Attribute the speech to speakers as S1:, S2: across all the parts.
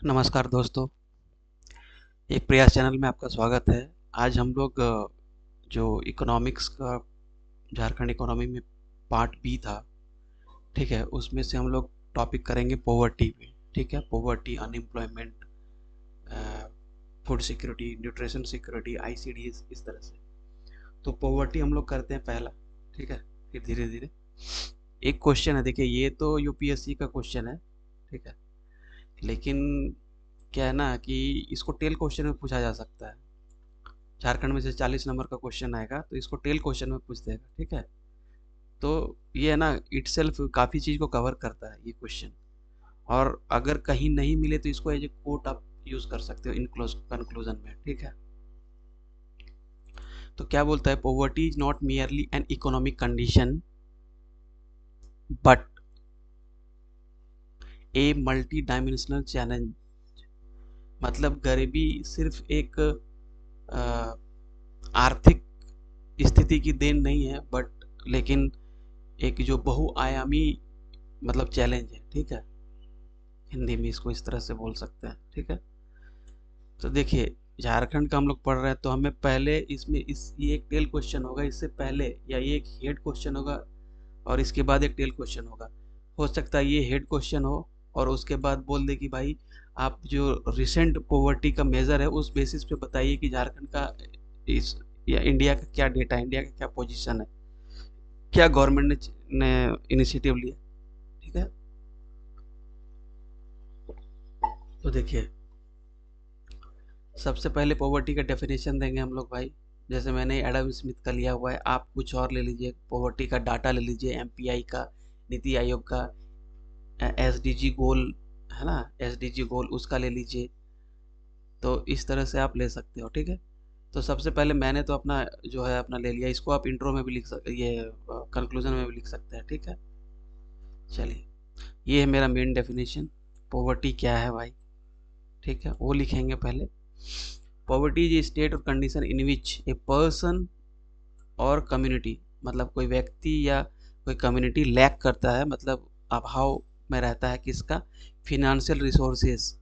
S1: नमस्कार दोस्तों, एक प्रयास चैनल में आपका स्वागत है। आज हम लोग जो इकोनॉमिक्स का झारखंड इकोनॉमी में पार्ट बी था, ठीक है, उसमें से हम लोग टॉपिक करेंगे पॉवर्टी पे। ठीक है, poverty, unemployment, food security, nutrition security, ICDS, इस तरह से। तो पॉवर्टी हम लोग करते हैं पहला, ठीक है, फिर धीरे धीरे एक क्वेश्चन है। देखिए, ये तो यूपीएससी का क्वेश्चन है, ठीक है, लेकिन क्या है ना कि इसको टेल क्वेश्चन में पूछा जा सकता है। झारखंड में से 40 नंबर का क्वेश्चन आएगा तो इसको टेल क्वेश्चन में पूछ देगा, ठीक है। तो ये है ना, इट सेल्फ काफ़ी चीज़ को कवर करता है ये क्वेश्चन। और अगर कहीं नहीं मिले तो इसको एज ए कोट आप यूज़ कर सकते हो इन कंक्लूजन में, ठीक है। तो क्या बोलता है, poverty is not merely an economic condition but a multi dimensional challenge. मतलब गरीबी सिर्फ एक आर्थिक स्थिति की देन नहीं है, बट लेकिन एक जो बहुआयामी मतलब चैलेंज है, ठीक है। हिंदी में इसको इस तरह से बोल सकते हैं, ठीक है। तो देखिए, झारखंड का हम लोग पढ़ रहे हैं तो हमें पहले इसमें ये एक टेल क्वेश्चन होगा इससे पहले, या ये एक हेड क्वेश्चन होगा और इसके बाद एक टेल क्वेश्चन होगा। हो सकता है ये हेड क्वेश्चन हो और उसके बाद बोल दे कि भाई आप जो रिसेंट पॉवर्टी का मेजर है उस बेसिस पे बताइए कि झारखंड का इस या इंडिया का क्या डेटा है, इंडिया का क्या पोजीशन है, क्या गवर्नमेंट ने इनिशिएटिव लिया, ठीक है। तो देखिए, सबसे पहले पॉवर्टी का डेफिनेशन देंगे हम लोग भाई। जैसे मैंने एडम स्मिथ का लिया हुआ है, आप कुछ और ले लीजिए, पॉवर्टी का डाटा ले लीजिए, एमपीआई का, नीति आयोग का, एसडीजी गोल है ना, एसडीजी गोल उसका ले लीजिए। तो इस तरह से आप ले सकते हो, ठीक है। तो सबसे पहले मैंने तो अपना जो है अपना ले लिया, इसको आप इंट्रो में भी लिख सकते, ये कंक्लूजन में भी लिख सकते हैं, ठीक है। चलिए, ये है मेरा मेन डेफिनेशन। पॉवर्टी क्या है भाई, ठीक है, वो लिखेंगे पहले। पॉवर्टी इज ए स्टेट और condition in which a person और कम्युनिटी, मतलब कोई व्यक्ति या कोई कम्युनिटी लैक करता है, मतलब अभाव में रहता है किसका, फिनेंशियल रिसोर्सेस।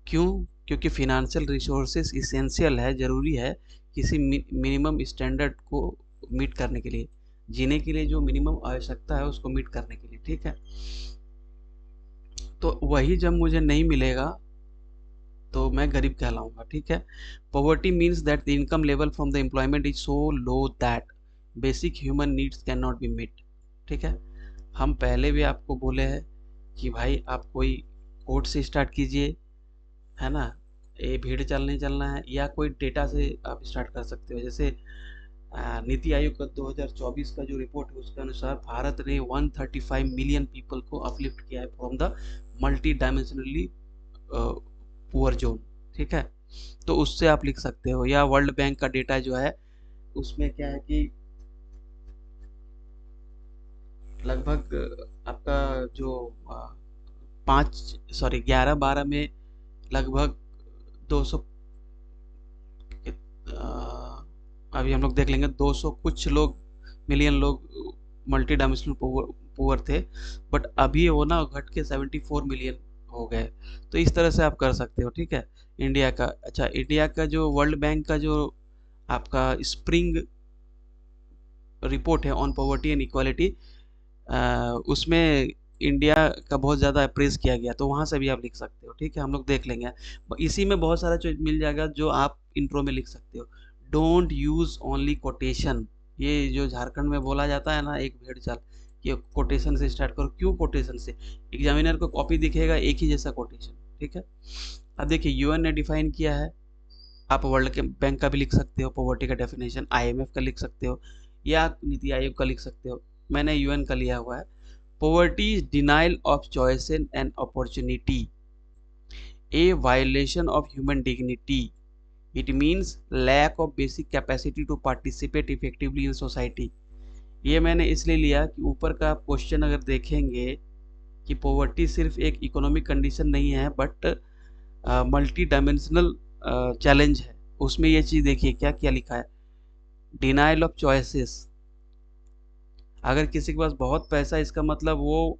S1: क्यों? क्योंकि फिनेंशियल रिसोर्सेस इसेंशियल है, ज़रूरी है किसी मिनिमम स्टैंडर्ड को मीट करने के लिए, जीने के लिए जो मिनिमम आवश्यकता है उसको मीट करने के लिए, ठीक है। तो वही जब मुझे नहीं मिलेगा तो मैं गरीब कहलाऊंगा, ठीक है। Poverty means that the income level from the employment is so low that basic human needs can not be meet, ठीक है। हम पहले भी आपको बोले हैं कि भाई आप कोई कोड से स्टार्ट कीजिए, है ना, ये भीड़ चाल नहीं चलना है, या कोई डेटा से आप स्टार्ट कर सकते हो। जैसे नीति आयोग का 2024 का जो रिपोर्ट है उसके अनुसार भारत ने 135 मिलियन पीपल को अपलिफ्ट किया है from the multi dimensionally poor zone, ठीक है। तो उससे आप लिख सकते हो, या वर्ल्ड बैंक का डेटा जो है उसमें क्या है कि लगभग आपका जो 11-12 में लगभग 200, अभी हम लोग देख लेंगे, 200 कुछ लोग, मिलियन लोग मल्टी डायमेंशनल पुअर थे, बट अभी वो ना घट के 74 मिलियन हो गए। तो इस तरह से आप कर सकते हो, ठीक है। इंडिया का, अच्छा, इंडिया का जो वर्ल्ड बैंक का जो आपका स्प्रिंग रिपोर्ट है ऑन पॉवर्टी एंड इक्वालिटी, उसमें इंडिया का बहुत ज़्यादा अप्रेज किया गया, तो वहाँ से भी आप लिख सकते हो, ठीक है। हम लोग देख लेंगे, इसी में बहुत सारा चीज मिल जाएगा जो आप इंट्रो में लिख सकते हो। Don't use only quotation. ये जो झारखंड में बोला जाता है ना, एक भेड़ चाल, कि कोटेशन से स्टार्ट करो। क्यों कोटेशन से? एग्जामिनर को कॉपी दिखेगा एक ही जैसा कोटेशन, ठीक है। अब देखिए, यूएन ने डिफाइन किया है, आप वर्ल्ड के बैंक का भी लिख सकते हो पॉवर्टी का डेफिनेशन, आईएमएफ का लिख सकते हो, या नीति आयोग का लिख सकते हो। मैंने यूएन का लिया हुआ है। Poverty is denial of choice and opportunity, a violation of human dignity, it means lack of basic capacity to participate effectively in society. ये मैंने इसलिए लिया कि ऊपर का क्वेश्चन अगर देखेंगे कि पॉवर्टी सिर्फ एक इकोनॉमिक कंडीशन नहीं है बट मल्टी डायमेंशनल चैलेंज है। उसमें ये चीज़ देखिए क्या क्या लिखा है, डिनाइल ऑफ चॉइसेस। अगर किसी के पास बहुत पैसा, इसका मतलब वो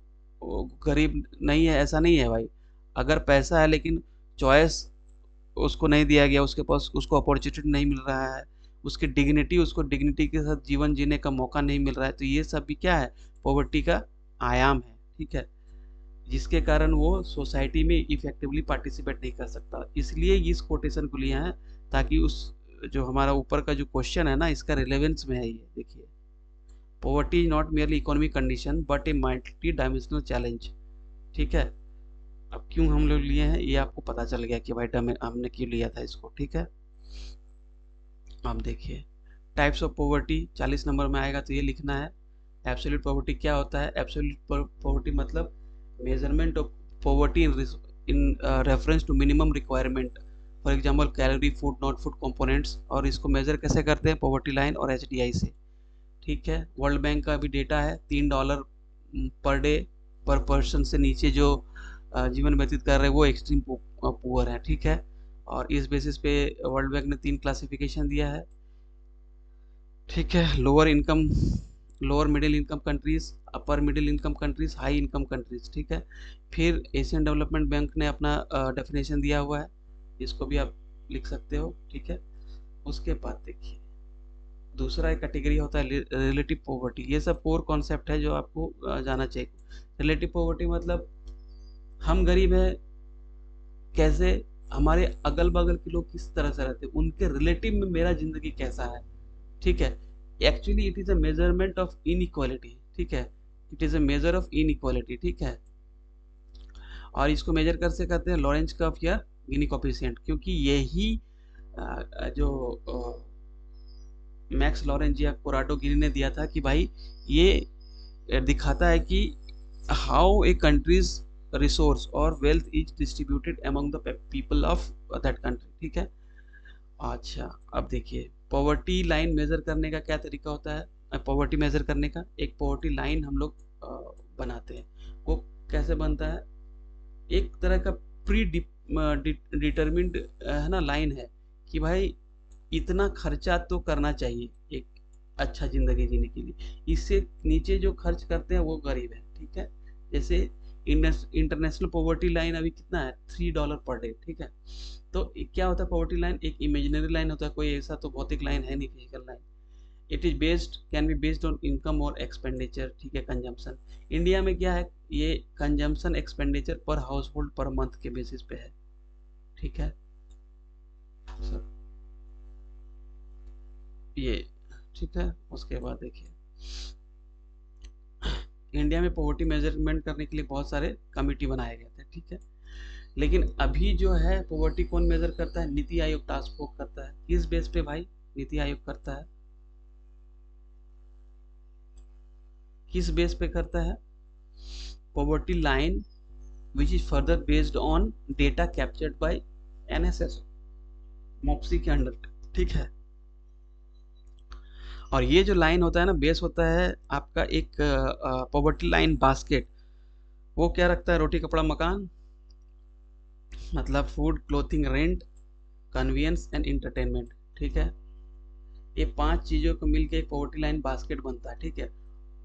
S1: गरीब नहीं है, ऐसा नहीं है भाई। अगर पैसा है लेकिन चॉइस उसको नहीं दिया गया, उसके पास उसको अपॉर्चुनिटी नहीं मिल रहा है, उसको डिग्निटी के साथ जीवन जीने का मौका नहीं मिल रहा है, तो ये सब भी क्या है, पॉवर्टी का आयाम है, ठीक है, जिसके कारण वो सोसाइटी में इफेक्टिवली पार्टिसिपेट नहीं कर सकता। इसलिए इस कोटेशन को लिया है, ताकि उस जो हमारा ऊपर का जो क्वेश्चन है ना, इसका रिलेवेंस में है ये देखिए, poverty is not merely economic condition but a multi dimensional challenge, ठीक है। अब क्यों हम लोग लिए हैं ये आपको पता चल गया कि भाई हमने क्यों लिया था इसको, ठीक है। अब देखिए टाइप्स ऑफ पॉवर्टी 40 नंबर में आएगा तो ये लिखना है। एब्सोल्यूट पॉवर्टी क्या होता है? एब्सोल्यूट पॉवर्टी मतलब measurement of poverty in reference to minimum requirement, for example calorie, food, not food components. और इसको मेजर कैसे करते हैं? पॉवर्टी लाइन और एचडीआई से, ठीक है। वर्ल्ड बैंक का भी डेटा है, $3 पर डे पर पर्सन से नीचे जो जीवन व्यतीत कर रहे हैं वो एक्सट्रीम पुअर है, ठीक है। और इस बेसिस पे वर्ल्ड बैंक ने 3 क्लासिफिकेशन दिया है, ठीक है। Lower middle income countries, upper middle income countries, high income countries, ठीक है। फिर एशियन डेवलपमेंट बैंक ने अपना डेफिनेशन दिया हुआ है, इसको भी आप लिख सकते हो, ठीक है। उसके बाद देखिए दूसरा एक कैटेगरी होता है रिलेटिव पॉवर्टी। ये सब कोर कॉन्सेप्ट है जो आपको जाना चाहिए। रिलेटिव पॉवर्टी मतलब हम गरीब हैं, कैसे हमारे अगल बगल के लोग किस तरह से रहते हैं, उनके रिलेटिव में मेरा जिंदगी कैसा है, ठीक है। Actually it is a measurement of inequality, ठीक है। It is a measure of inequality, ठीक है। और इसको मेजर कर से करते हैं लॉरेंज कर्व या गिनी कोएफिशिएंट, क्योंकि यही जो मैक्स लॉरेंज या कोराडो गिनी ने दिया था कि भाई ये दिखाता है कि हाउ ए कंट्रीज रिसोर्स और wealth is distributed among the people of that country, ठीक है। अच्छा अब देखिए पॉवर्टी लाइन मेजर करने का क्या तरीका होता है। पॉवर्टी मेजर करने का एक पॉवर्टी लाइन हम लोग बनाते हैं। वो कैसे बनता है? एक तरह का प्री डिटर्मिन्ड है ना लाइन है कि भाई इतना खर्चा तो करना चाहिए एक अच्छा जिंदगी जीने के लिए, इससे नीचे जो खर्च करते हैं वो गरीब है, ठीक है। जैसे इंटरनेशनल पॉवर्टी लाइन अभी कितना है? $3 पर डे, ठीक है। तो क्या होता है पॉवर्टी लाइन? एक इमेजिनरी लाइन होता है, कोई ऐसा तो भौतिक लाइन है नहीं, physical line. It is based can be based on income और एक्सपेंडिचर, ठीक है, कंजम्पशन। इंडिया में क्या है, ये कंजम्पशन एक्सपेंडिचर पर हाउस होल्ड पर मंथ के बेसिस पे है, ठीक है सर ये, ठीक है। उसके बाद देखिए इंडिया में पॉवर्टी मेजरमेंट करने के लिए बहुत सारे कमिटी बनाए गए थे, ठीक है। लेकिन अभी जो है पॉवर्टी कौन मेजर करता है? नीति आयोग टास्क फोर्स करता है। किस बेस पे भाई नीति आयोग करता है? किस बेस पे करता है? Poverty line which is further based on data captured by NSS मोप्सी के अंडर, ठीक है। और ये जो लाइन होता है ना, बेस होता है आपका एक पॉवर्टी लाइन बास्केट। वो क्या रखता है? रोटी कपड़ा मकान, मतलब food, clothing, rent, convenience and entertainment, ठीक है। ये 5 चीजों को मिलकर एक पॉवर्टी लाइन बास्केट बनता है, ठीक है।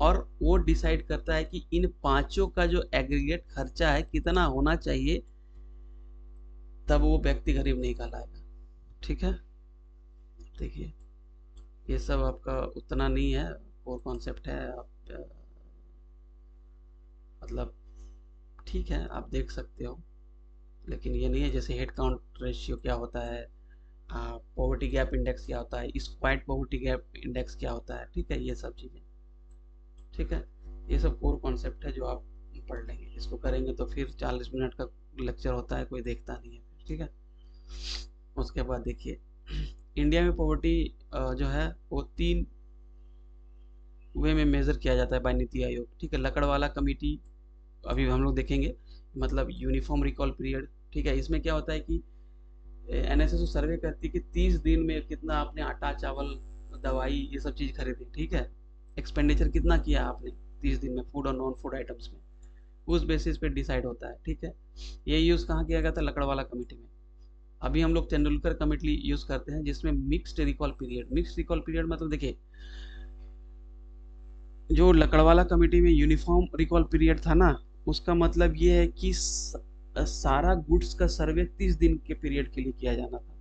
S1: और वो डिसाइड करता है कि इन पांचों का जो एग्रीगेट खर्चा है कितना होना चाहिए, तब वो व्यक्ति गरीब नहीं कहलाएगा, ठीक है। देखिए ये सब आपका उतना नहीं है, कोर कॉन्सेप्ट है, आप मतलब ठीक है आप देख सकते हो, लेकिन ये नहीं है। जैसे हेड काउंट रेशियो क्या होता है, पॉवर्टी गैप इंडेक्स क्या होता है, स्क्वाड पॉवर्टी गैप इंडेक्स क्या होता है, ठीक है, ये सब चीज़ें, ठीक है। ये सब कोर कॉन्सेप्ट है जो आप पढ़ लेंगे। इसको करेंगे तो फिर 40 मिनट का लेक्चर होता है, कोई देखता नहीं है, ठीक है। उसके बाद देखिए इंडिया में पॉवर्टी जो है वो 3 वे में मेजर किया जाता है बाय नीति आयोग, ठीक है। लकड़वाला कमेटी अभी हम लोग देखेंगे, मतलब यूनिफॉर्म रिकॉल पीरियड, ठीक है। इसमें क्या होता है कि एनएसएस सर्वे करती है कि 30 दिन में कितना आपने आटा, चावल, दवाई, ये सब चीज़ खरीदी, ठीक है। एक्सपेंडिचर कितना किया आपने 30 दिन में फूड और नॉन फूड आइटम्स में, उस बेसिस पे डिसाइड होता है, ठीक है। ये यूज़ कहाँ किया गया था? लकड़वाला कमेटी में। अभी हम लोग तेंदुलकर कमेटी यूज़ करते हैं जिसमें mixed recall period. Mixed recall period मतलब देखिए जो लकड़वाला कमेटी में यूनिफॉर्म रिकॉल पीरियड था ना, उसका मतलब ये है कि सारा गुड्स का सर्वे 30 दिन के पीरियड के लिए किया जाना था,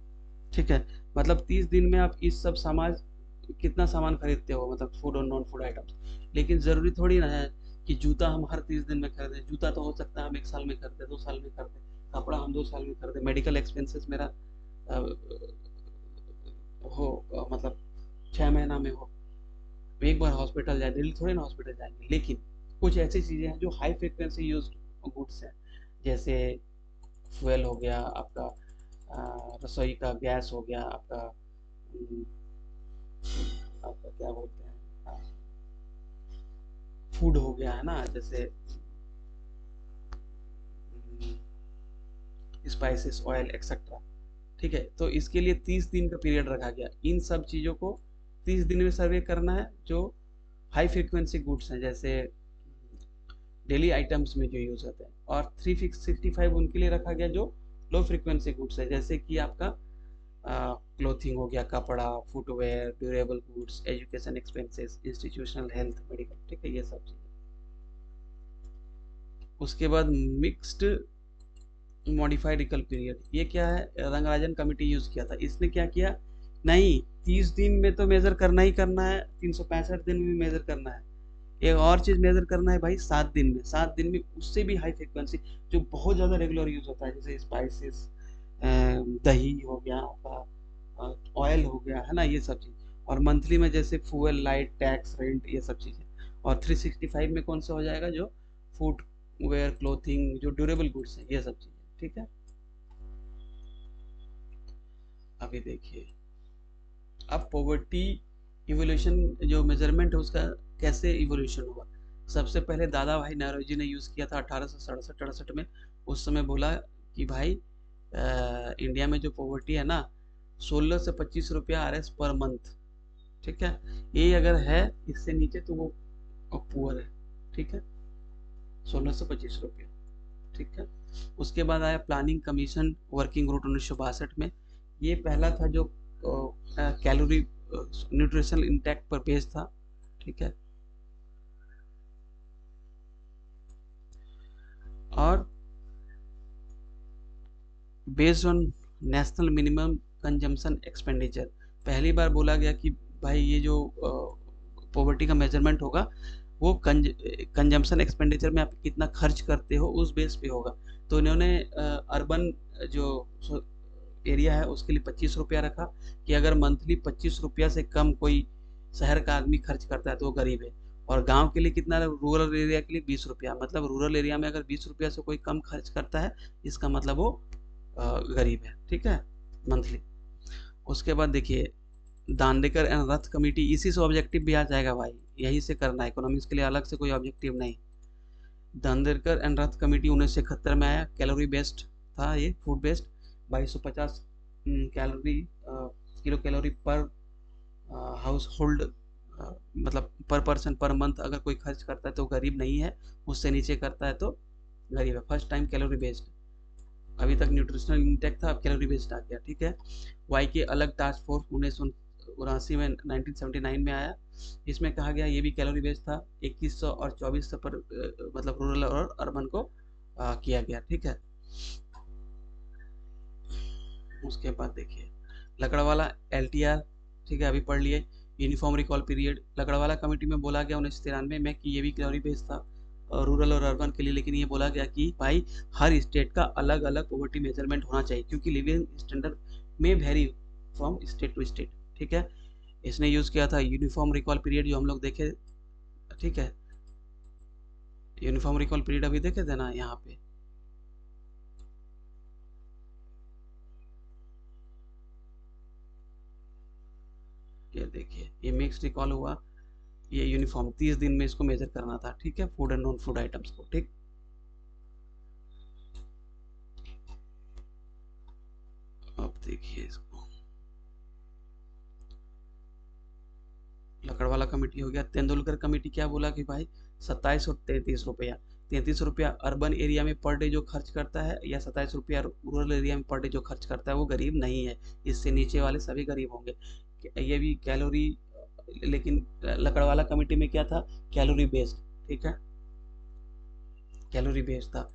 S1: ठीक है। मतलब 30 दिन में आप इस सब सामान, कितना सामान खरीदते हो, मतलब फूड और नॉन फूड आइटम्स। लेकिन ज़रूरी थोड़ी ना है कि जूता हम हर 30 दिन में खरीदें। जूता तो हो सकता है हम 1 साल में खरीदें, 2 साल में खरीदें, कपड़ा हम 2 साल में खरीदें, मेडिकल एक्सपेंसेस मेरा अ, मतलब 6 महीना में हो, एक बार हॉस्पिटल जाए, डेली थोड़ी ना हॉस्पिटल जाएँगे। लेकिन कुछ ऐसी चीज़ें हैं जो हाई फ्रीक्वेंसी यूज़्ड गुड्स हैं, जैसे फ्यूल हो गया आपका, रसोई का गैस हो गया आपका, उम, आपका क्या बोलते हैं, फूड हो गया है ना, जैसे स्पाइसेस, ऑयल एक्सेट्रा, ठीक है। तो इसके लिए 30 दिन का पीरियड रखा गया। इन सब चीज़ों को 30 दिन में सर्वे करना है, जो हाई फ्रीक्वेंसी गुड्स हैं, जैसे डेली आइटम्स में जो यूज़ होते हैं। और 365 उनके लिए रखा गया जो लो फ्रीक्वेंसी गुड्स है, जैसे कि आपका क्लोथिंग हो गया, कपड़ा, footwear, durable goods, education expenses, institutional health, medical, ठीक है, ये सब चीज़ें। उसके बाद मिक्स्ड मॉडिफाइड इकल पीरियड, ये क्या है, रंगराजन कमेटी यूज़ किया था। इसने क्या किया, नहीं 30 दिन में तो मेज़र करना ही करना है, 365 दिन में भी मेज़र करना है। एक और चीज़ मेज़र करना है भाई 7 दिन में, 7 दिन में उससे भी हाई फ्रीक्वेंसी जो बहुत ज़्यादा रेगुलर यूज़ होता है, जैसे स्पाइसेस, दही हो गया आपका, ऑयल हो गया, है ना, ये सब चीज़। और मंथली में जैसे फ्यूल, लाइट, टैक्स, रेंट, ये सब चीज़ें। और 365 में कौन सा हो जाएगा, जो फूड वेयर, क्लोथिंग, जो ड्यूरेबल गुड्स हैं, ये सब चीज़ें, ठीक है। अभी देखिए, अब पॉवर्टी इवोल्यूशन जो मेजरमेंट है उसका कैसे इवोल्यूशन हुआ। सबसे पहले दादा भाई नौरोजी ने यूज़ किया था 1867-68 में। उस समय बोला कि भाई इंडिया में जो पॉवर्टी है ना, 16 से 25 रुपया RS पर मंथ, ठीक है। ये अगर है इससे नीचे तो वो पुअर है, ठीक है, 16 से 25 रुपया, ठीक है। उसके बाद आया प्लानिंग कमीशन वर्किंग ग्रुप 1962 में। ये पहला था जो कैलोरी न्यूट्रिशनल इंटेक पर बेस्ड था, ठीक है। और based on national minimum consumption expenditure, पहली बार बोला गया कि भाई ये जो पॉवर्टी का मेजरमेंट होगा वो कंजम्पशन एक्सपेंडिचर में आप कितना खर्च करते हो उस बेस पे होगा। तो इन्होंने अर्बन जो एरिया है उसके लिए 25 रुपया रखा, कि अगर मंथली 25 रुपया से कम कोई शहर का आदमी खर्च करता है तो वो गरीब है। और गांव के लिए कितना, रूरल एरिया के लिए 20 रुपया, मतलब रूरल एरिया में अगर 20 रुपया से कोई कम खर्च करता है, इसका मतलब वो गरीब है, ठीक है, मंथली। उसके बाद देखिए, दांडेकर एंड रथ कमेटी, इसी से ऑब्जेक्टिव भी आ जाएगा भाई, यही से करना है, इकोनॉमिक्स के लिए अलग से कोई ऑब्जेक्टिव नहीं। दांडेकर एंड रथ कमेटी 1971 में आया, कैलोरी बेस्ड था ये, food based. 2250 calorie, kilo calorie पर हाउस होल्ड, मतलब पर पर्सन पर मंथ अगर कोई खर्च करता है तो गरीब नहीं है, उससे नीचे करता है तो गरीब है। फर्स्ट टाइम कैलोरी बेस्ड, अभी तक न्यूट्रिशनल इंटेक था, अब कैलोरी बेस्ड आ गया, ठीक है। वाई के अलग टास्क फोर्स 1979 में 1979 में आया। इसमें कहा गया ये भी कैलोरी बेस्ड था, 2100 और 2400 पर मतलब रूरल और अर्बन को किया गया, ठीक है। उसके बाद देखिए लकड़वाला LTR, ठीक है, अभी पढ़ लिए। Uniform recall period, Lakdawala committee में बोला गया 1993 में कि ये भी कैलोरी बेस्ड था रूरल और अर्बन के लिए, लेकिन ये बोला गया कि भाई हर स्टेट का अलग अलग पॉवर्टी मेजरमेंट होना चाहिए, क्योंकि लिविंग स्टैंडर्ड में vary from state to state, ठीक है। इसने यूज़ किया था यूनिफॉर्म रिकॉल पीरियड, जो हम लोग देखे, ठीक है। यूनिफॉर्म रिकॉल पीरियड अभी देखे थे ना यहाँ पे, ये देखिए, ये मिक्स रिकॉल हुआ, ये यूनिफॉर्म 30 दिन में इसको मेजर करना था, ठीक है, food and non food items को, ठीक। अब देखिए इसको, लकड़वाला कमेटी हो गया। तेंदुलकर कमेटी क्या बोला कि भाई 27 और 33 रुपया, 33 रुपया अर्बन एरिया में पर डे जो खर्च करता है, या 27 रुपया रूरल एरिया में पर डे जो खर्च करता है वो गरीब नहीं है, इससे नीचे वाले सभी गरीब होंगे। ये भी कैलोरी, लेकिन लकड़वाला कमेटी में क्या था, कैलोरी बेस्ड, ठीक है, कैलोरी बेस्ड था।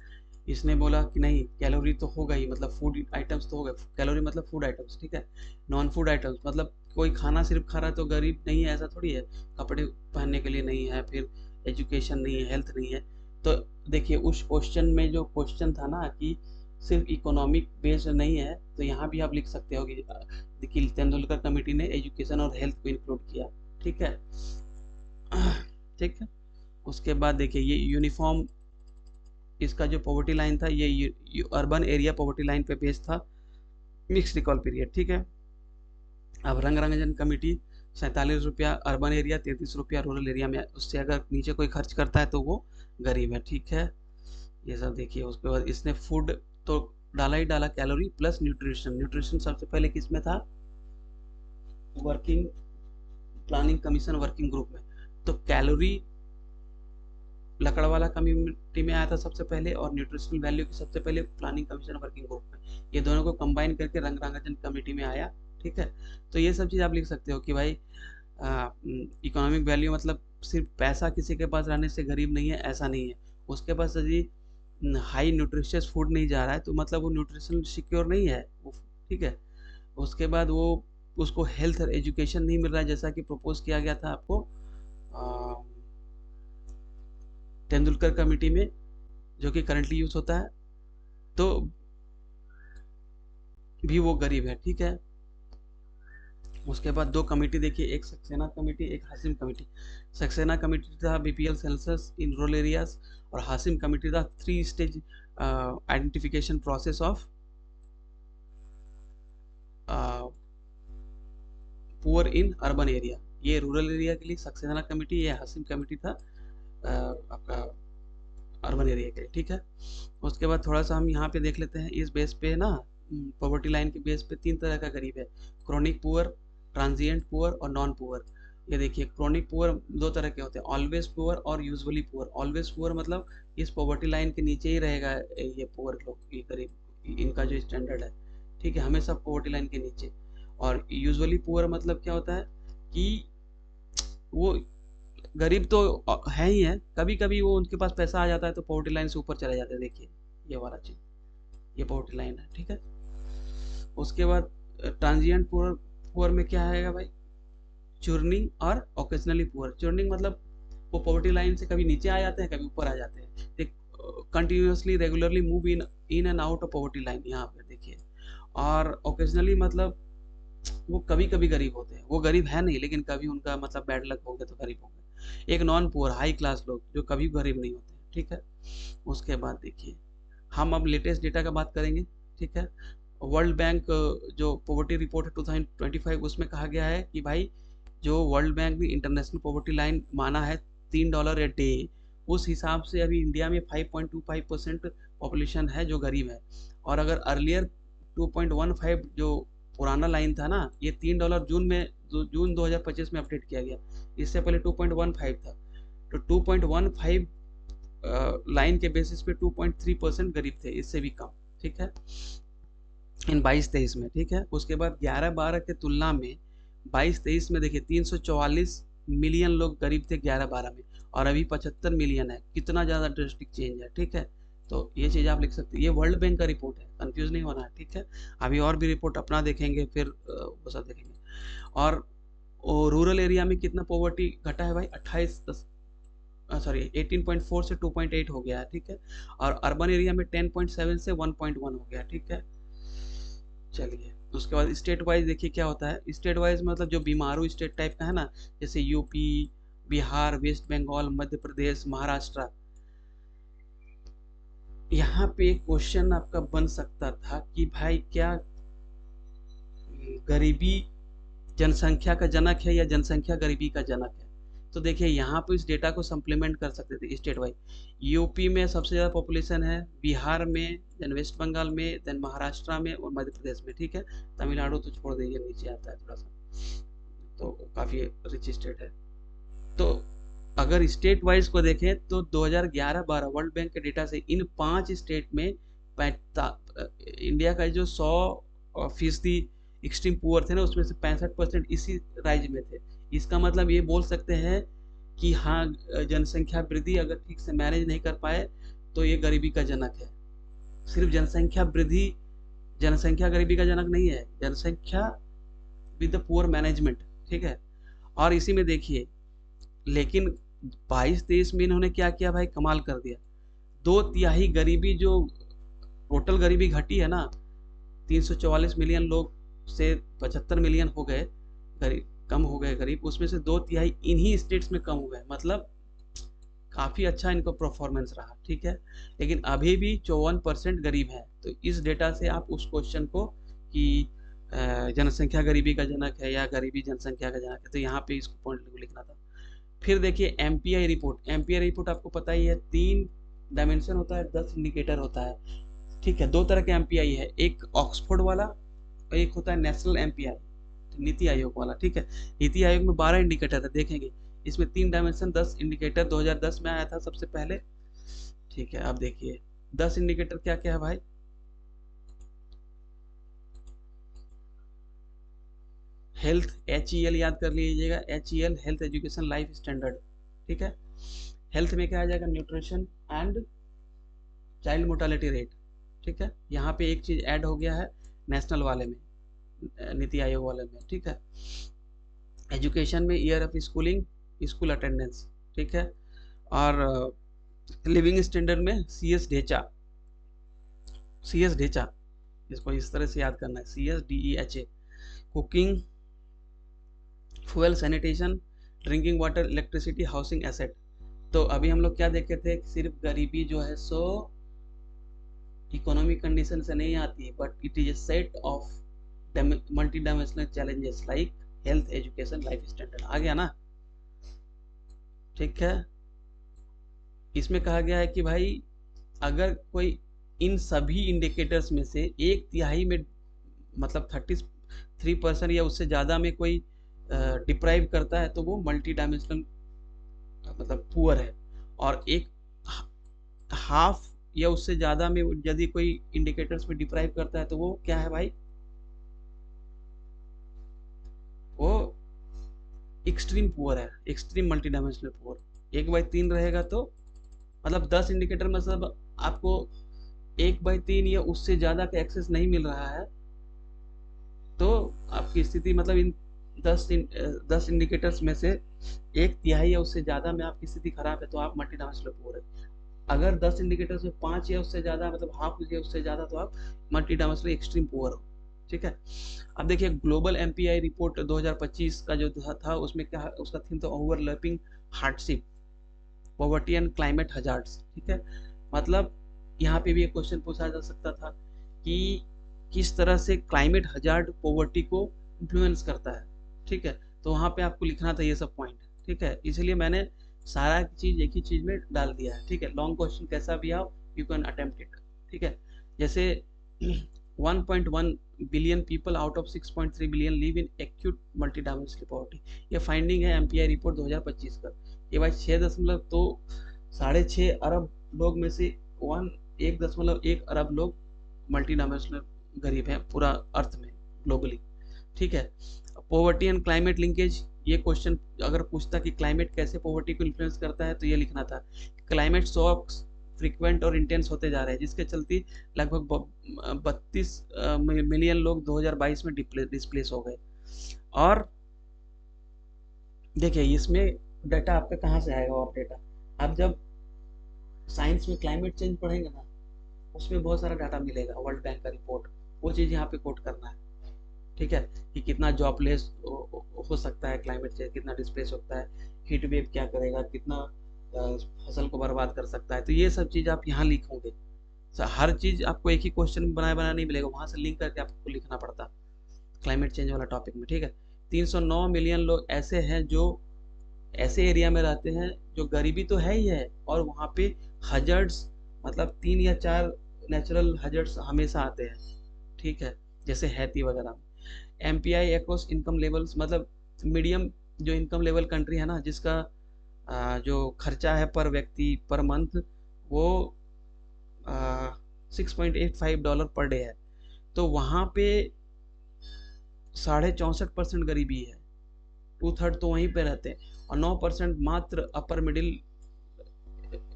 S1: इसने बोला कि नहीं, कैलोरी तो होगा ही, मतलब फूड आइटम्स तो होगा, कैलोरी मतलब फूड आइटम्स, ठीक है। नॉन फूड आइटम्स मतलब कोई खाना सिर्फ खा रहा है तो गरीब नहीं है, ऐसा थोड़ी है। कपड़े पहनने के लिए नहीं है, फिर एजुकेशन नहीं है, हेल्थ नहीं है। तो देखिए उस क्वेश्चन में जो क्वेश्चन था ना कि सिर्फ इकोनॉमिक बेस्ड नहीं है, तो यहाँ भी आप लिख सकते हो कि देखिए तेंदुलकर कमेटी ने एजुकेशन और हेल्थ को इंक्लूड किया, ठीक है। ठीक है। उसके बाद देखिए ये यूनिफॉर्म, इसका जो पॉवर्टी लाइन था ये अर्बन एरिया पॉवर्टी लाइन पे बेस्ड था, मिक्स रिकॉल पीरियड, ठीक है। अब रंग रंजन कमेटी 47 रुपया अर्बन एरिया, 33 रुपया रूरल एरिया में, उससे अगर नीचे कोई खर्च करता है तो वो गरीब है, ठीक है। ये सब देखिए। उसके बाद इसने फूड तो डाला ही डाला, कैलोरी प्लस न्यूट्रिशन। न्यूट्रिशन सबसे पहले किस में था, working planning commission working group में। तो कैलोरी लकड़वाला कम्युनिटी में आया था सबसे पहले, और न्यूट्रिशनल वैल्यू की सबसे पहले प्लानिंग कमीशन वर्किंग ग्रुप में। ये दोनों को कंबाइन करके रंग रंगाजन कमेटी में आया, ठीक है। तो ये सब चीज़ आप लिख सकते हो कि भाई इकोनॉमिक वैल्यू मतलब सिर्फ पैसा किसी के पास रहने से गरीब नहीं है, ऐसा नहीं है। उसके पास यदि हाई न्यूट्रिशियस फूड नहीं जा रहा है तो मतलब वो न्यूट्रिशन सिक्योर नहीं है वो, ठीक है। उसके बाद वो उसको हेल्थ और एजुकेशन नहीं मिल रहा है, जैसा कि प्रपोज किया गया था आपको तेंदुलकर कमेटी में, जो कि करंटली यूज होता है, तो भी वो गरीब है, ठीक है। उसके बाद दो कमेटी देखिए, एक सक्सेना कमेटी, एक हासिम कमेटी। सक्सेना कमेटी था BPL census in rural areas, और हासिम कमेटी था 3 stage identification process of poor in urban area. ये रूरल एरिया के लिए सक्सेना कमेटी, ये हासिम कमेटी था आपका अर्बन एरिया के लिए, ठीक है। उसके बाद थोड़ा सा हम यहाँ पे देख लेते हैं, इस बेस पे ना पॉवर्टी लाइन के बेस पे 3 तरह का गरीब है, क्रोनिक पुअर, ट्रांजिएंट पुअर और नॉन पुअर। ये देखिए क्रोनिक पुअर 2 तरह के होते हैं, ऑलवेज पुअर और यूजुअली पुअर। ऑलवेज पुअर मतलब इस पॉवर्टी लाइन के नीचे ही रहेगा ये पुअर लोग, ये गरीब, इनका जो स्टैंडर्ड है, ठीक है, हमेशा पॉवर्टी लाइन के नीचे। और यूजुअली पुअर मतलब क्या होता है कि वो गरीब तो है ही है, कभी कभी वो उनके पास पैसा आ जाता है तो पॉवर्टी लाइन से ऊपर चले जाते हैं। देखिए ये वाला चीज, ये पॉवर्टी लाइन है, ठीक है। उसके बाद ट्रांजिएंट पुअर, पुअर में क्या आएगा भाई, चूर्निंग और ओकेजनली पुअर। चूर्निंग मतलब वो पॉवर्टी लाइन से कभी नीचे आ जाते हैं, कभी ऊपर आ जाते हैं, continuously regularly move in in and out of poverty line, यहाँ पे देखिए। और ओकेजनली मतलब वो कभी कभी गरीब होते हैं, वो गरीब है नहीं लेकिन कभी उनका मतलब बैड लक हो गया तो गरीब हो गए। एक नॉन पुअर, हाई क्लास लोग जो कभी गरीब नहीं होते, ठीक है। उसके बाद देखिए हम अब लेटेस्ट डेटा का बात करेंगे, ठीक है। वर्ल्ड बैंक जो पॉवर्टी रिपोर्ट है 2025, उसमें कहा गया है कि भाई जो वर्ल्ड बैंक ने इंटरनेशनल पॉवर्टी लाइन माना है $3 ए डे, उस हिसाब से अभी इंडिया में 5.25% पॉपुलेशन है जो गरीब है। और अगर अर्लियर 2.15 जो पुराना लाइन था ना, ये $3 जून में, जून 2025 में अपडेट किया गया, इससे पहले 2.15 था। तो 2.15 लाइन के बेसिस पे 2.3% गरीब थे, इससे भी कम, ठीक है, इन 22-23 में, ठीक है। उसके बाद 11-12 के तुलना में 22-23 में देखिए 344 मिलियन लोग गरीब थे 11-12 में, और अभी 75 मिलियन है। कितना ज़्यादा ड्रास्टिक चेंज है, ठीक है। तो ये चीज़ आप लिख सकते हैं, ये वर्ल्ड बैंक का रिपोर्ट है, कंफ्यूज नहीं होना है, ठीक है। अभी और भी रिपोर्ट अपना देखेंगे, फिर वो सब देखेंगे। और रूरल एरिया में कितना पॉवर्टी घटा है भाई, 18.4 से 2.8 हो गया है, ठीक है। और अर्बन एरिया में 10.7 से 1.1 हो गया, ठीक है। चलिए उसके बाद स्टेट वाइज देखिए क्या होता है। स्टेट वाइज मतलब जो बीमारू स्टेट टाइप का है ना, जैसे यूपी, बिहार, वेस्ट बंगाल, मध्य प्रदेश, महाराष्ट्र, यहाँ पे एक क्वेश्चन आपका बन सकता था कि भाई क्या गरीबी जनसंख्या का जनक है या जनसंख्या गरीबी का जनक है। तो देखिए यहाँ पे इस डेटा को सप्लीमेंट कर सकते थे स्टेट वाइज। यूपी में सबसे ज़्यादा पॉपुलेशन है, बिहार में, देन वेस्ट बंगाल में, देन महाराष्ट्र में और मध्य प्रदेश में, ठीक है। तमिलनाडु तो छोड़ दीजिए, नीचे आता है थोड़ा सा, तो काफ़ी रिच स्टेट है। तो अगर स्टेट वाइज को देखें तो 2011-12 वर्ल्ड बैंक के डेटा से इन 5 स्टेट में इंडिया का जो 100% एक्सट्रीम पुअर थे ना, उसमें से 65% इसी राज्य में थे। इसका मतलब ये बोल सकते हैं कि हाँ, जनसंख्या वृद्धि अगर ठीक से मैनेज नहीं कर पाए तो ये गरीबी का जनक है, सिर्फ जनसंख्या वृद्धि, जनसंख्या गरीबी का जनक नहीं है, जनसंख्या विद द पुअर मैनेजमेंट, ठीक है। और इसी में देखिए, लेकिन 22-23 में इन्होंने क्या किया भाई, कमाल कर दिया। 2/3 गरीबी, जो टोटल गरीबी घटी है ना, 344 मिलियन लोग से 75 मिलियन हो गए गरीब, कम हो गए गरीब, उसमें से 2/3 इन्हीं स्टेट्स में कम हो गए, मतलब काफ़ी अच्छा इनको परफॉर्मेंस रहा, ठीक है। लेकिन अभी भी 54% गरीब है। तो इस डेटा से आप उस क्वेश्चन को कि जनसंख्या गरीबी का जनक है या गरीबी जनसंख्या का जनक है, तो यहाँ पे इसको पॉइंट को लिखना था। फिर देखिए एमपीआई रिपोर्ट, एमपीआई रिपोर्ट आपको पता ही है, 3 डायमेंशन होता है, 10 इंडिकेटर होता है, ठीक है। 2 तरह के एमपीआई है, एक ऑक्सफोर्ड वाला और एक होता है नेशनल एमपीआई, नीति आयोग वाला, ठीक है। नीति आयोग में 12 इंडिकेटर है, देखेंगे इसमें 3 डायमेंशन 10 इंडिकेटर 2010 में आया था सबसे पहले, ठीक है। अब देखिए 10 इंडिकेटर क्या क्या है भाई, हेल्थ, HEL याद कर लीजिएगा, HEL health education life standard, ठीक है। हेल्थ में क्या आ जाएगा, nutrition and child mortality rate, ठीक है। यहाँ पे एक चीज ऐड हो गया है नेशनल वाले में, नीति आयोग वाले में, ठीक है। एजुकेशन में year of schooling, school attendance, ठीक है। और लिविंग स्टैंडर्ड में CS ढेचा, CS ढेचा, इसको इस तरह से याद करना है, CSDEHA। Cooking, fuel, sanitation, drinking water, electricity, housing asset. तो अभी हम लोग क्या देखे थे, सिर्फ गरीबी जो है सो इकोनॉमिक कंडीशन से नहीं आती है, but it is a set of multi dimensional challenges like health, education, life standard. आ गया ना, ठीक है। इसमें कहा गया है कि भाई अगर कोई इन सभी इंडिकेटर्स में से 1/3 में, मतलब 33% या उससे ज़्यादा में कोई डिप्राइव करता है, तो वो मल्टी डायमेंशनल मतलब पुअर है। और एक हाफ या उससे ज़्यादा में यदि कोई इंडिकेटर्स में डिप्राइव करता है, तो वो क्या है भाई, वो एक्सट्रीम पुअर है, एक्सट्रीम मल्टी डायमेंशनल पुअर। 1/3 रहेगा तो मतलब 10 इंडिकेटर में सब आपको 1/3 या उससे ज़्यादा का एक्सेस नहीं मिल रहा है, तो आपकी स्थिति मतलब इन 10 इंडिकेटर्स में से 1/3 या उससे ज़्यादा में आपकी स्थिति खराब है, तो आप मल्टी डायमेंशनल पुअर है। अगर 10 इंडिकेटर्स में 5 या उससे ज़्यादा, मतलब हाफ या उससे ज़्यादा, तो आप मल्टी डायमेंशनल एक्सट्रीम पुअर हो, ठीक है। अब देखिए ग्लोबल एमपीआई रिपोर्ट 2025 का जो था उसमें क्या, उसका थीम था overlapping hardship, poverty and climate hazards, ठीक है। मतलब यहाँ पे भी एक क्वेश्चन पूछा जा सकता था कि किस तरह से क्लाइमेट हजार्ड पॉवर्टी को इन्फ्लुएंस करता है, ठीक है। तो वहाँ पे आपको लिखना था ये सब पॉइंट, ठीक है। इसलिए मैंने सारा चीज एक ही चीज में डाल दिया है, ठीक है। लॉन्ग क्वेश्चन कैसा भी आओ, यू कैन अटेम्प्ट इट, ठीक है। जैसे 1.1 billion people out of 6.3 billion live in acute multi dimensional poverty, ये फाइंडिंग है एमपीआई रिपोर्ट 2025 का। ये भाई 6.6 अरब लोग में से 1.1 अरब लोग मल्टी डायमेंशनल गरीब हैं पूरा अर्थ में, ग्लोबली, ठीक है। पॉवर्टी एंड क्लाइमेट लिंकेज, ये क्वेश्चन अगर पूछता कि क्लाइमेट कैसे पॉवर्टी को इन्फ्लुएंस करता है, तो ये लिखना था क्लाइमेट शॉक्स फ्रीक्वेंट और इंटेंस होते जा रहे हैं, जिसके चलते लगभग 32 मिलियन लोग 2022 में डिस्प्लेस हो गए। और देखिए इसमें डाटा आपका कहाँ से आएगा, और डाटा आप जब साइंस में क्लाइमेट चेंज पढ़ेंगे ना, उसमें बहुत सारा डाटा मिलेगा, वर्ल्ड बैंक का रिपोर्ट, वो चीज़ यहाँ पे कोट करना है, ठीक है। कि कितना जॉबलेस हो सकता है क्लाइमेट चेंज, कितना डिस्प्लेस होता है, हीट वेव क्या करेगा, कितना फसल को बर्बाद कर सकता है, तो ये सब चीज़ आप यहाँ लिखोगे। हर चीज़ आपको एक ही क्वेश्चन में बनाया बनाया नहीं मिलेगा, वहाँ से लिंक करके आपको लिखना पड़ता क्लाइमेट चेंज वाला टॉपिक में, ठीक है। 309 मिलियन लोग ऐसे हैं जो ऐसे एरिया में रहते हैं जो गरीबी तो है ही है, और वहाँ पे हजर्ड्स, मतलब 3 या 4 नेचुरल हजर्ड्स हमेशा आते हैं, ठीक है, जैसे हैती वगैरह। एमपीआई अक्रॉस इनकम लेवल्स, मतलब मीडियम जो इनकम लेवल कंट्री है ना, जिसका जो खर्चा है पर व्यक्ति पर मंथ, वो $6.85 पर डे है, तो वहाँ पे 64.5% गरीबी है, 2/3 तो वहीं पे रहते हैं, और 9% मात्र अपर मिडिल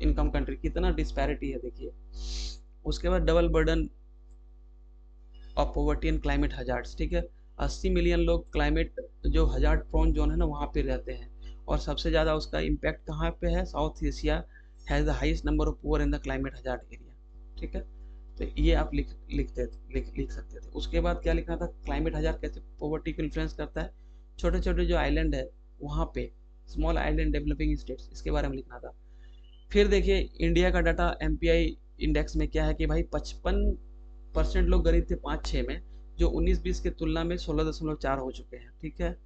S1: इनकम कंट्री। कितना डिस्पैरिटी है देखिए। उसके बाद double burden of poverty and climate hazards, ठीक है। 80 मिलियन लोग क्लाइमेट जो हजार्ड प्रोन जोन है ना वहाँ पे रहते हैं, और सबसे ज़्यादा उसका इम्पैक्ट कहाँ पे है, south Asia has the highest number of poor in the climate hazard area, ठीक है। तो ये आप लिख सकते थे। उसके बाद क्या लिखना था, क्लाइमेट हजार्ड कैसे पॉवर्टी को इन्फ्लुएंस करता है, छोटे छोटे जो आइलैंड है वहाँ पे, स्मॉल आइलैंड डेवलपिंग स्टेट्स, इसके बारे में लिखना था। फिर देखिए इंडिया का डाटा एमपीआई इंडेक्स में क्या है कि भाई 55% लोग गरीब थे 5-6 में, जो 19-20 की तुलना में 16.4 हो चुके हैं, ठीक है।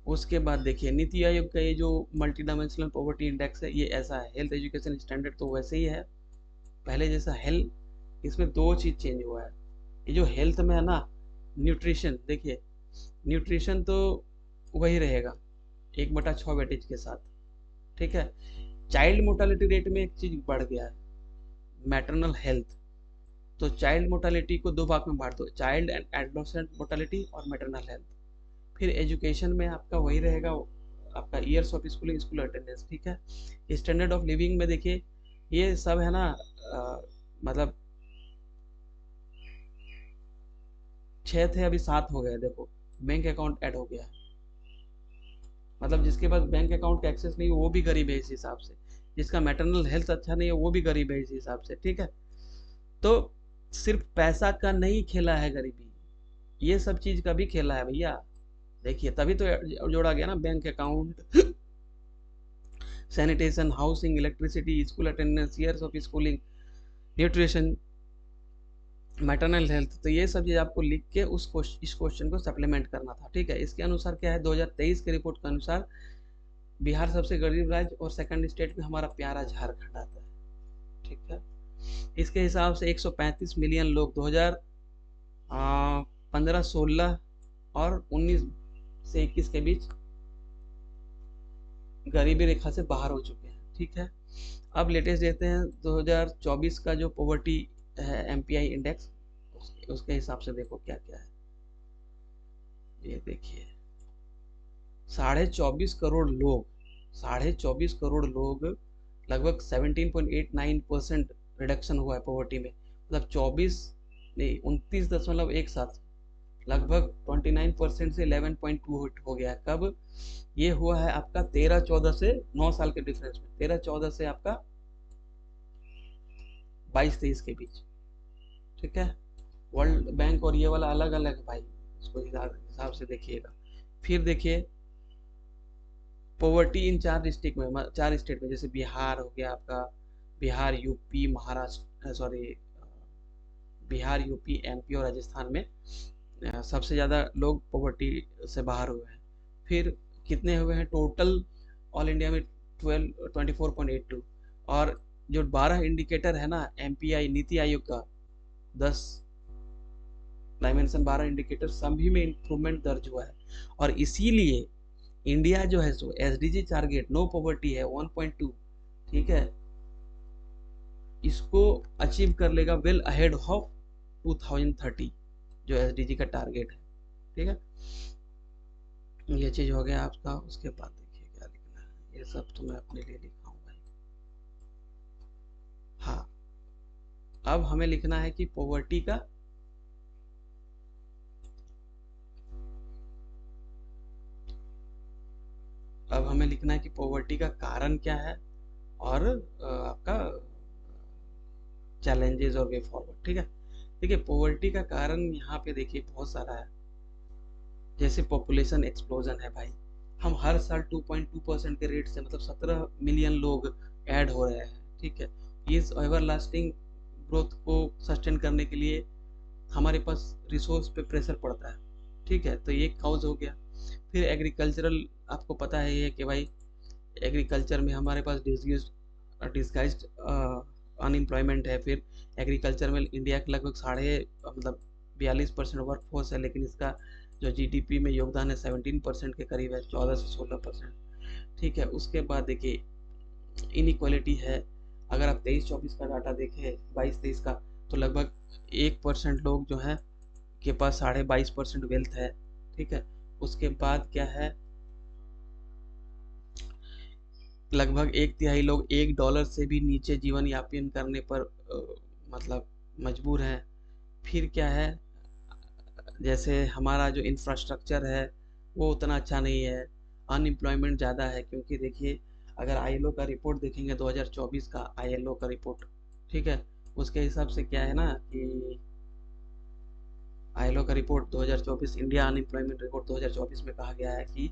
S1: उसके बाद देखिए नीति आयोग का ये जो मल्टी डायमेंशनल पॉवर्टी इंडेक्स है ये ऐसा है, हेल्थ एजुकेशन स्टैंडर्ड तो वैसे ही है पहले जैसा, हेल्थ इसमें दो चीज चेंज हुआ है। ये जो हेल्थ में है ना, न्यूट्रिशन, देखिए न्यूट्रिशन तो वही रहेगा 1/6 वेटेज के साथ, ठीक है। चाइल्ड मोर्टालिटी रेट में एक चीज बढ़ गया है, मैटरनल हेल्थ। तो चाइल्ड मोर्टालिटी को दो भाग में बांट दो, चाइल्ड एंड एडोलेसेंट मोर्टालिटी और मैटरनल हेल्थ। फिर एजुकेशन में आपका वही रहेगा, आपका years of schooling, school attendance, ठीक है। स्टैंडर्ड ऑफ लिविंग में देखिए ये सब है ना, मतलब 6 थे अभी 7 हो गए, देखो बैंक अकाउंट ऐड हो गया है, मतलब जिसके पास बैंक अकाउंट का एक्सेस नहीं है वो भी गरीब है इस हिसाब से, जिसका मैटरनल हेल्थ अच्छा नहीं है वो भी गरीब है इस हिसाब से, ठीक है। तो सिर्फ पैसा का नहीं खेला है गरीबी, ये सब चीज का भी खेला है भैया। देखिए तभी तो जोड़ा गया ना, bank account, sanitation, housing, electricity, school attendance, years of schooling, nutrition, maternal health. तो ये सब चीज आपको लिख के इस क्वेश्चन को सप्लीमेंट करना था, ठीक है। इसके अनुसार क्या है, 2023 के रिपोर्ट के अनुसार बिहार सबसे गरीब राज्य और सेकंड स्टेट में हमारा प्यारा झारखंड आता है, ठीक है। इसके हिसाब से 135 मिलियन लोग 2015-16 और 19 से 21 के बीच गरीबी रेखा से बाहर हो चुके हैं, ठीक है। अब लेटेस्ट देते हैं 2024 का जो पॉवर्टी है एमपीआई इंडेक्स, उसके हिसाब से देखो क्या क्या है। ये देखिए 24.5 करोड़ लोग लगभग 17.89% रिडक्शन हुआ है पॉवर्टी में, मतलब 24 नहीं 29.17, लगभग 29% से 11.2 हो गया है। कब ये हुआ है, आपका 13-14 से 9 साल के डिफरेंस में, 13-14 से आपका 22-23 के बीच, ठीक है। वर्ल्ड बैंक और ये वाला अलग अलग है भाई, इसको हिसाब से देखिएगा। फिर देखिए पॉवर्टी इन 4 स्टेट में, जैसे बिहार हो गया आपका, Bihar UP Maharashtra, sorry Bihar UP MP और राजस्थान में सबसे ज़्यादा लोग पॉवर्टी से बाहर हुए हैं। फिर कितने हुए हैं टोटल ऑल इंडिया में, 24.82। और जो 12 इंडिकेटर है ना एमपीआई नीति आयोग का, 10 डायमेंशन 12 इंडिकेटर सभी में इंप्रूवमेंट दर्ज हुआ है। और इसीलिए इंडिया जो है सो एसडीजी टारगेट नो पॉवर्टी है 1.2, ठीक है, इसको अचीव कर लेगा वेल अहेड ऑफ 2030 जो एसडीजी का टारगेट है, ठीक है। ये चीज हो गया आपका। उसके बाद देखिए क्या लिखना है, ये सब तो मैं अपने लिए लिखा हूँ भाई। हाँ, अब हमें लिखना है कि पॉवर्टी का कारण क्या है और आपका चैलेंजेस और वे फॉरवर्ड, ठीक है। देखिए पॉवर्टी का कारण यहाँ पे देखिए बहुत सारा है, जैसे पॉपुलेशन एक्सप्लोजन है भाई, हम हर साल 2.2% के रेट से, मतलब 17 मिलियन लोग ऐड हो रहे हैं, ठीक है। ये एवर लास्टिंग ग्रोथ को सस्टेन करने के लिए हमारे पास रिसोर्स पे प्रेशर पड़ता है, ठीक है। तो ये काउज हो गया। फिर एग्रीकल्चरल, आपको पता है ये कि भाई एग्रीकल्चर में हमारे पास डिस्गाइज्ड अनएम्प्लॉयमेंट है। फिर एग्रीकल्चर में इंडिया के लगभग 42% वर्कफोर्स है, लेकिन इसका जो जीडीपी में योगदान है 17% के करीब है, 14 से 16%, ठीक है। उसके बाद देखिए इनइक्वालिटी है, अगर आप 23-24 का डाटा देखें, 22-23 का, तो लगभग 1% लोग जो है के पास 22.5% वेल्थ है, ठीक है। उसके बाद क्या है, लगभग एक तिहाई लोग $1 से भी नीचे जीवन यापन करने पर मतलब मजबूर हैं। फिर क्या है, जैसे हमारा जो इंफ्रास्ट्रक्चर है वो उतना अच्छा नहीं है, अनएम्प्लॉयमेंट ज़्यादा है, क्योंकि देखिए अगर आईएलओ का रिपोर्ट देखेंगे 2024 का आईएलओ का रिपोर्ट, ठीक है, उसके हिसाब से क्या है ना कि आईएलओ का रिपोर्ट 2024 इंडिया अनएम्प्लॉयमेंट रिपोर्ट 2024 में कहा गया है कि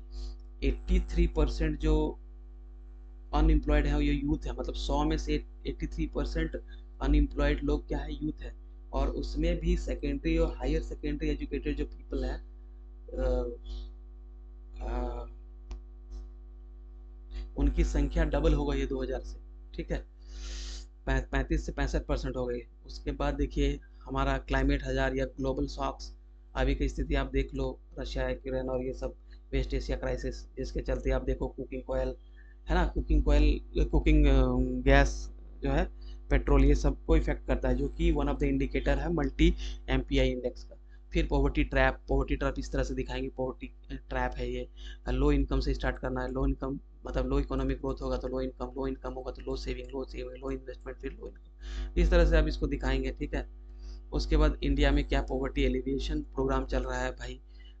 S1: 83% जो अनएम्प्लॉयड है ये यूथ है, मतलब 100 में से 83% अनएम्प्लॉयड लोग क्या है, यूथ है। और उसमें भी सेकेंडरी और हायर सेकेंडरी एजुकेटेड जो पीपल है, उनकी संख्या डबल हो गई है 2000 से, ठीक है, 35 से 65% हो गई। उसके बाद देखिए हमारा क्लाइमेट हजार या ग्लोबल शॉक्स, अभी की स्थिति आप देख लो, रशिया यूक्रेन और ये सब वेस्ट एशिया क्राइसिस, जिसके चलते आप देखो कुकिंग ऑयल है ना, कुकिंग ऑयल, कुकिंग गैस जो है, पेट्रोल, ये सब को इफेक्ट करता है, जो कि वन ऑफ द इंडिकेटर है मल्टी एमपीआई इंडेक्स का। फिर पॉवर्टी ट्रैप इस तरह से दिखाएंगे, पॉवर्टी ट्रैप है ये, लो इनकम से स्टार्ट करना है, लो इनकम मतलब लो इकोनॉमिक ग्रोथ होगा तो लो इनकम होगा तो लो सेविंग लो इन्वेस्टमेंट फिर लो इनकम, इस तरह से आप इसको दिखाएंगे, ठीक है। उसके बाद इंडिया में क्या पॉवर्टी एलिविएशन प्रोग्राम चल रहा है भाई,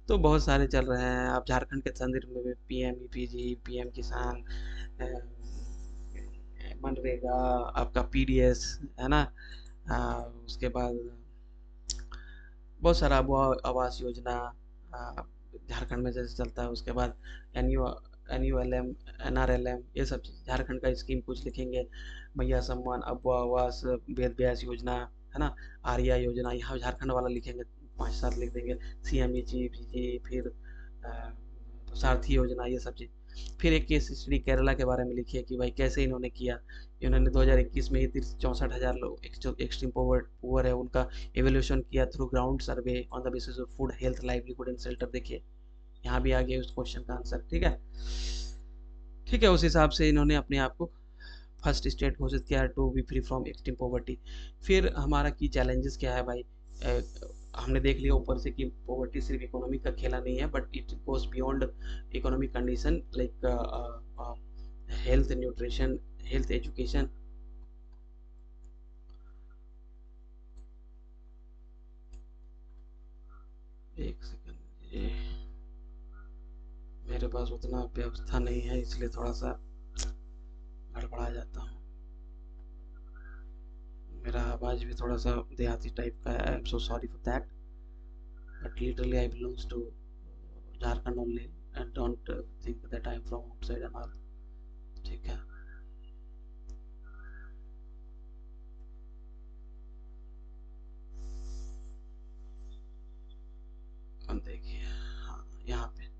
S1: तो बहुत सारे चल रहे हैं। आप झारखंड के संदर्भ में पीएम ईपीजी, पीएम किसान, मनरेगा, आपका पीडीएस है ना, उसके बाद बहुत सारा आवास योजना झारखंड में जैसे चलता है। उसके बाद एनयू एनयूएलएम, एनआरएलएम, ये सब चीज़ झारखंड का स्कीम कुछ लिखेंगे, मैया सम्मान, अबुआ आवास, वेद व्यास योजना है ना, आर्या योजना, यहाँ झारखंड वाला लिखेंगे, 5 7 लिख देंगे, सीएमईजी पीजी, फिर सारथी योजना, ये सब चीज़। फिर एक केस स्टडी केरला के बारे में लिखिए कि भाई कैसे इन्होंने किया। इन्होंने 2021 में ही 64,000 लोग एक्सट्रीम पुअर है उनका एवोल्यूशन किया through ground survey on the basis of food, health, livelihood and shelter. देखिए यहाँ भी आ गया उस क्वेश्चन का आंसर, ठीक है, ठीक है। उस हिसाब से इन्होंने अपने आप को फर्स्ट स्टेट घोषित किया to be free from extreme poverty. फिर हमारा की चैलेंजेस क्या है भाई, हमने देख लिया ऊपर से कि पॉवर्टी सिर्फ इकोनॉमी का खेला नहीं है, but it goes beyond economic condition, like health, nutrition, health, education. एक सेकंड, मेरे पास उतना व्यवस्था नहीं है, इसलिए थोड़ा सा गड़बड़ा जाता हूँ। मेरा आवाज़ भी थोड़ा सा देहाती टाइप का है, I am so sorry for that, but literally I belongs to Jharkhand only and don't think that I am from outside and all, ठीक है। देखिए हाँ, यहाँ पे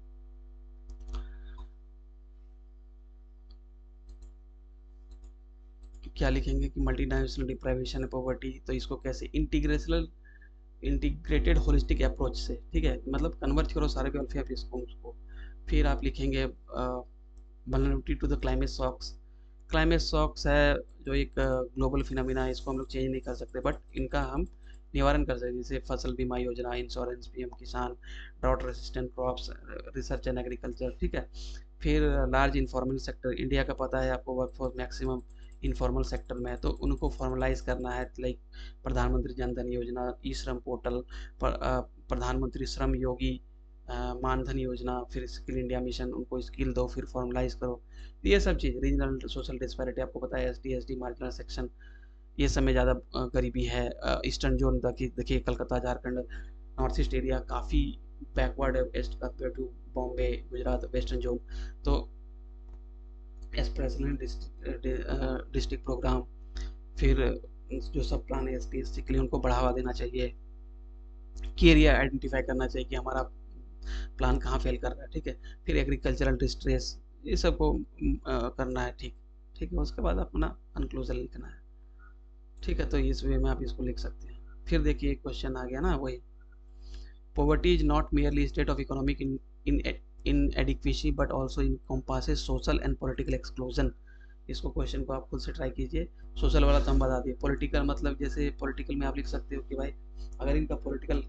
S1: क्या लिखेंगे कि मल्टी डायमेंशनल डिप्राइवेशन है पॉवर्टी, तो इसको कैसे इंटीग्रेशनल इंटीग्रेटेड होलिस्टिक अप्रोच से, ठीक है, मतलब कन्वर्ट करो सारे वेलफेयर रिस्पॉन्स को। फिर आप लिखेंगे vulnerability to the climate shocks. Climate shocks है जो एक ग्लोबल फिनोमिना है, इसको हम लोग चेंज नहीं कर सकते, बट इनका हम निवारण कर सकते हैं, जैसे फसल बीमा योजना, इंश्योरेंस, पीएम किसान, drought resistant crops, research and agriculture, ठीक है। फिर लार्ज इन्फॉर्मल सेक्टर, इंडिया का पता है आपको वर्कफोर्स मैक्सिमम इनफॉर्मल सेक्टर में है, तो उनको फॉर्मलाइज करना है, लाइक प्रधानमंत्री जन धन योजना, ई श्रम पोर्टल, प्रधानमंत्री श्रम योगी मानधन योजना, फिर स्किल इंडिया मिशन, उनको स्किल दो, फिर फॉर्मलाइज करो, ये सब चीज़। रीजनल सोशल डिस्पैरिटी आपको पता है, एसडी मार्जिनल सेक्शन, ये सब में ज़्यादा गरीबी है। ईस्टर्न जोन देखिए Calcutta, Jharkhand, north east area काफ़ी बैकवर्ड है west compare to Bombay, Gujarat, western zone. तो एस्पिरेशनल डिस्ट्रिक्ट प्रोग्राम, फिर जो सब प्लान है एसपीएससी के लिए उनको बढ़ावा देना चाहिए, की एरिया आइडेंटिफाई करना चाहिए कि हमारा प्लान कहाँ फेल कर रहा है, ठीक है। फिर एग्रीकल्चरल डिस्ट्रेस, ये सब को करना है, ठीक, ठीक है। उसके बाद अपना कंक्लूजन लिखना है, ठीक है। तो इस वे में आप इसको लिख सकते हैं। फिर देखिए क्वेश्चन आ गया ना वही, poverty is not merely a state of economic inadequacy but also encompasses social and political exclusion। इसको क्वेश्चन को आप खुद से ट्राई कीजिए। सोशल वाला तो हम बता दिए, पॉलिटिकल मतलब जैसे पॉलिटिकल में आप लिख सकते हो कि भाई अगर इनका पॉलिटिकल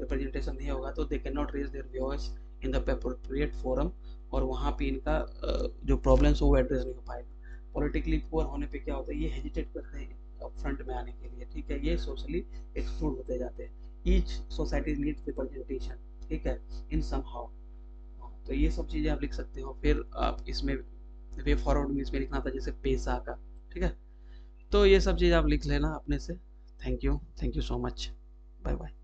S1: रिप्रेजेंटेशन नहीं होगा तो they can not raise their voice in the appropriate forum और वहाँ पे इनका जो प्रॉब्लम्स वो एड्रेस नहीं हो पाएगा। पॉलिटिकली पुअर होने पे क्या होता है, ये हेजिटेट करते हैं फ्रंट में आने के लिए, ठीक है, ये सोशली एक्सक्लूड होते जाते हैं। ईच सोसाइटी नीड्स रिप्रेजेंटेशन, ठीक है, इन सम हाउ। तो ये सब चीज़ें आप लिख सकते हो। फिर आप इसमें वे फॉरवर्ड में इसमें लिखना था जैसे पैसा का, ठीक है। तो ये सब चीज़ आप लिख लेना अपने से। Thank you so much. Bye bye.